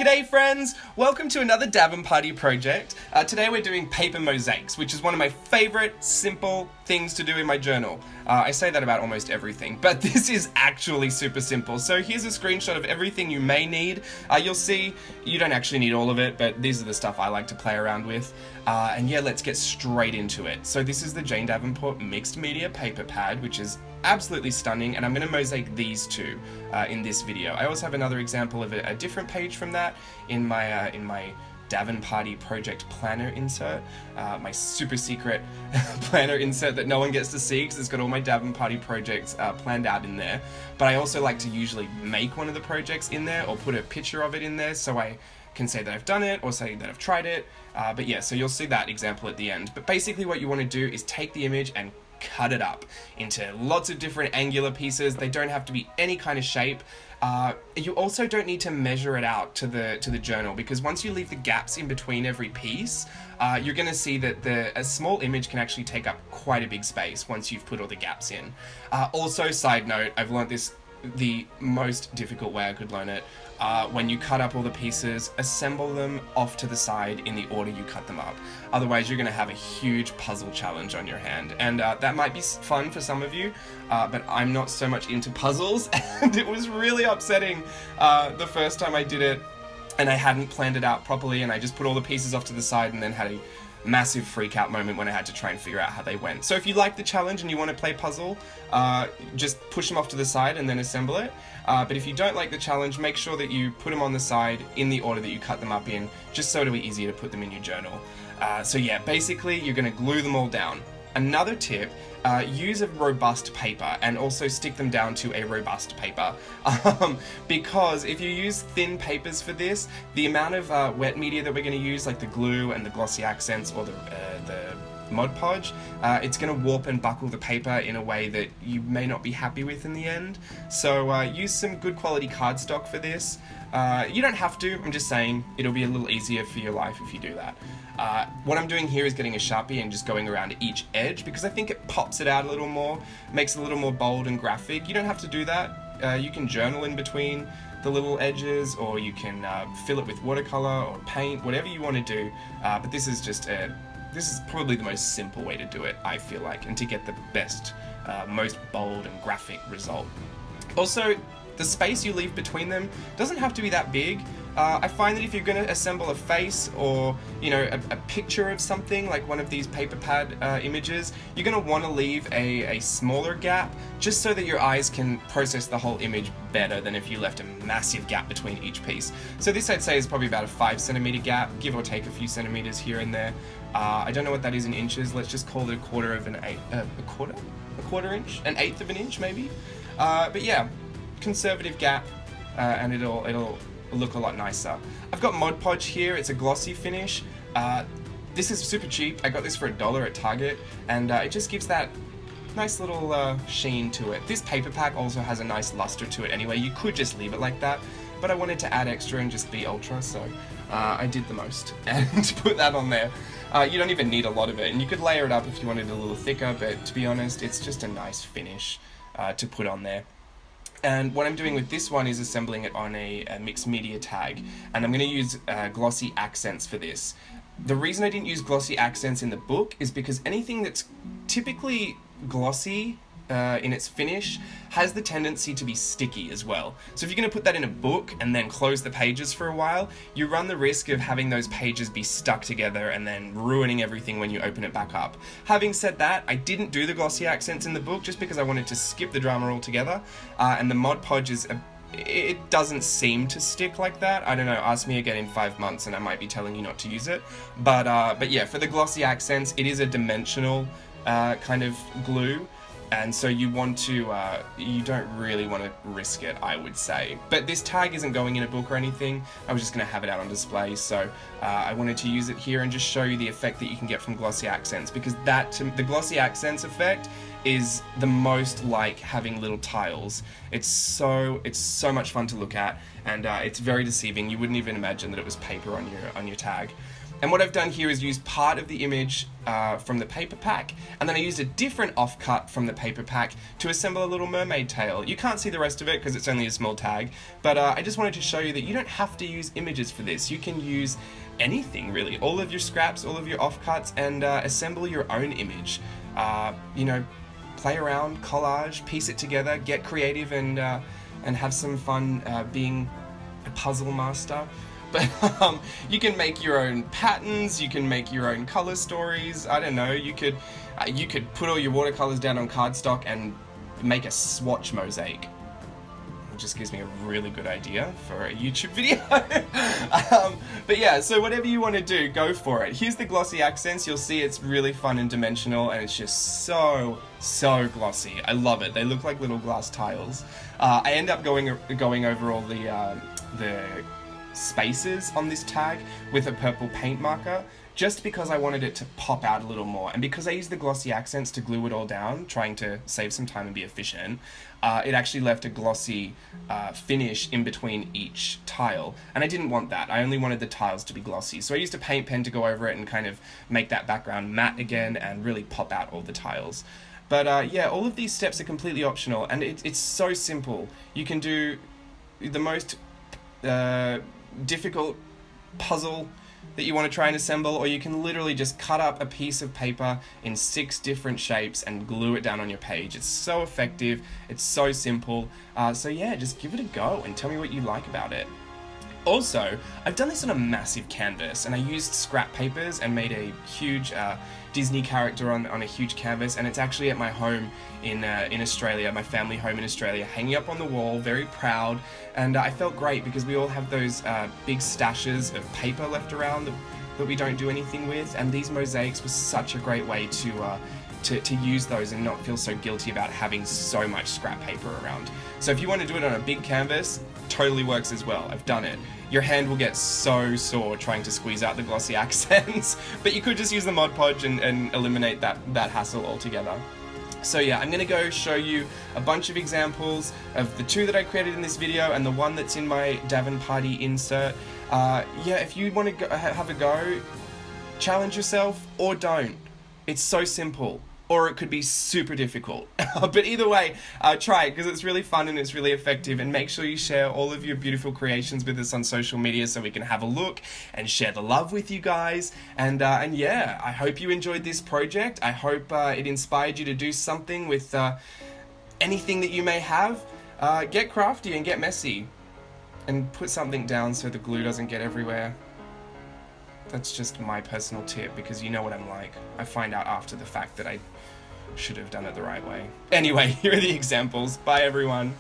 G'day friends! Welcome to another DAVENPARTY project. Today we're doing paper mosaics, which is one of my favourite simple things to do in my journal. I say that about almost everything, but this is actually super simple. So here's a screenshot of everything you may need. You'll see you don't actually need all of it, but these are the stuff I like to play around with. And yeah, let's get straight into it. So this is the Jane Davenport Mixed Media Paper Pad, which is absolutely stunning, and I'm going to mosaic these two in this video. I also have another example of a different page from that in my DAVENPARTY project planner insert, my super secret planner insert that no one gets to see because it's got all my DAVENPARTY projects planned out in there. But I also like to usually make one of the projects in there or put a picture of it in there so I can say that I've done it or say that I've tried it. But yeah, so you'll see that example at the end. But basically what you want to do is take the image and cut it up into lots of different angular pieces. They don't have to be any kind of shape. You also don't need to measure it out to the journal, because once you leave the gaps in between every piece, you're going to see that a small image can actually take up quite a big space once you've put all the gaps in. Also, side note, I've learnt this the most difficult way I could learn it. When you cut up all the pieces, assemble them off to the side in the order you cut them up. Otherwise, you're going to have a huge puzzle challenge on your hand. And that might be fun for some of you, but I'm not so much into puzzles, and it was really upsetting the first time I did it, and I hadn't planned it out properly, and I just put all the pieces off to the side and then had a massive freak out moment when I had to try and figure out how they went. So if you like the challenge and you want to play puzzle, just push them off to the side and then assemble it. But if you don't like the challenge, make sure that you put them on the side in the order that you cut them up in, just so it'll be easier to put them in your journal. So yeah, basically you're going to glue them all down. Another tip, use a robust paper and also stick them down to a robust paper, because if you use thin papers for this, the amount of wet media that we're going to use, like the glue and the glossy accents or the Mod Podge, it's going to warp and buckle the paper in a way that you may not be happy with in the end. So use some good quality cardstock for this. You don't have to, I'm just saying it'll be a little easier for your life if you do that. What I'm doing here is getting a Sharpie and just going around each edge, because I think it pops it out a little more, makes it a little more bold and graphic. You don't have to do that. You can journal in between the little edges, or you can fill it with watercolor or paint, whatever you want to do. But this is just this is probably the most simple way to do it, I feel like, and to get the best, most bold and graphic result. Also, the space you leave between them doesn't have to be that big. I find that if you're going to assemble a face or, you know, a picture of something like one of these paper pad images, you're going to want to leave a smaller gap, just so that your eyes can process the whole image better than if you left a massive gap between each piece. So this, I'd say, is probably about a 5-centimeter gap, give or take a few centimeters here and there. I don't know what that is in inches. Let's just call it a quarter of an inch, an eighth of an inch maybe. But yeah, conservative gap, and it'll look a lot nicer. I've got Mod Podge here. It's a glossy finish. This is super cheap. I got this for $1 at Target, and it just gives that nice little sheen to it. This paper pack also has a nice luster to it anyway. You could just leave it like that, but I wanted to add extra and just be ultra, so I did the most and put that on there. You don't even need a lot of it, and you could layer it up if you wanted a little thicker, but to be honest, it's just a nice finish to put on there. And what I'm doing with this one is assembling it on a mixed media tag, and I'm going to use glossy accents for this. The reason I didn't use glossy accents in the book is because anything that's typically glossy in its finish has the tendency to be sticky as well. So if you're going to put that in a book and then close the pages for a while, you run the risk of having those pages be stuck together and then ruining everything when you open it back up. Having said that, I didn't do the glossy accents in the book just because I wanted to skip the drama altogether, and the Mod Podge is it doesn't seem to stick like that. I don't know, ask me again in 5 months and I might be telling you not to use it. But yeah, for the glossy accents, it is a dimensional kind of glue, and so you want to, you don't really want to risk it, I would say. But this tag isn't going in a book or anything. I was just going to have it out on display, so I wanted to use it here and just show you the effect that you can get from glossy accents, because the glossy accents effect is the most like having little tiles. It's so much fun to look at, and it's very deceiving. You wouldn't even imagine that it was paper on your tag. And what I've done here is use part of the image from the paper pack, and then I used a different offcut from the paper pack to assemble a little mermaid tail. You can't see the rest of it because it's only a small tag, but I just wanted to show you that you don't have to use images for this. You can use anything really, all of your scraps, all of your offcuts, and assemble your own image. You know, play around, collage, piece it together, get creative, and have some fun being a puzzle master. But you can make your own patterns, you can make your own color stories. I don't know, you could put all your watercolors down on cardstock and make a swatch mosaic. It just gives me a really good idea for a YouTube video. But yeah, so whatever you want to do, go for it. Here's the glossy accents. You'll see it's really fun and dimensional, and it's just so glossy. I love it. They look like little glass tiles. I end up going over all the spaces on this tag with a purple paint marker, just because I wanted it to pop out a little more, and because I used the glossy accents to glue it all down, trying to save some time and be efficient. It actually left a glossy finish in between each tile, and I didn't want that. I only wanted the tiles to be glossy, so I used a paint pen to go over it and kind of make that background matte again and really pop out all the tiles. But yeah, all of these steps are completely optional, and it's so simple. You can do the most difficult puzzle that you want to try and assemble, or you can literally just cut up a piece of paper in 6 different shapes and glue it down on your page. It's so effective, it's so simple, so yeah, just give it a go and tell me what you like about it. Also, I've done this on a massive canvas, and I used scrap papers and made a huge Disney character on a huge canvas, and it's actually at my home in Australia, my family home in Australia, hanging up on the wall, very proud, and I felt great because we all have those big stashes of paper left around that we don't do anything with, and these mosaics were such a great way to use those and not feel so guilty about having so much scrap paper around. So if you want to do it on a big canvas, totally works as well. I've done it. Your hand will get so sore trying to squeeze out the glossy accents, but you could just use the Mod Podge and eliminate that hassle altogether. So yeah, I'm going to go show you a bunch of examples of the 2 that I created in this video and the one that's in my DAVENPARTY insert. Yeah, if you want to have a go, challenge yourself or don't. It's so simple. Or it could be super difficult. But either way, try it because it's really fun and it's really effective, and make sure you share all of your beautiful creations with us on social media so we can have a look and share the love with you guys. And yeah, I hope you enjoyed this project. I hope it inspired you to do something with anything that you may have. Get crafty and get messy, and put something down so the glue doesn't get everywhere. That's just my personal tip, because you know what I'm like. I find out after the fact that I should have done it the right way. Anyway, here are the examples. Bye everyone.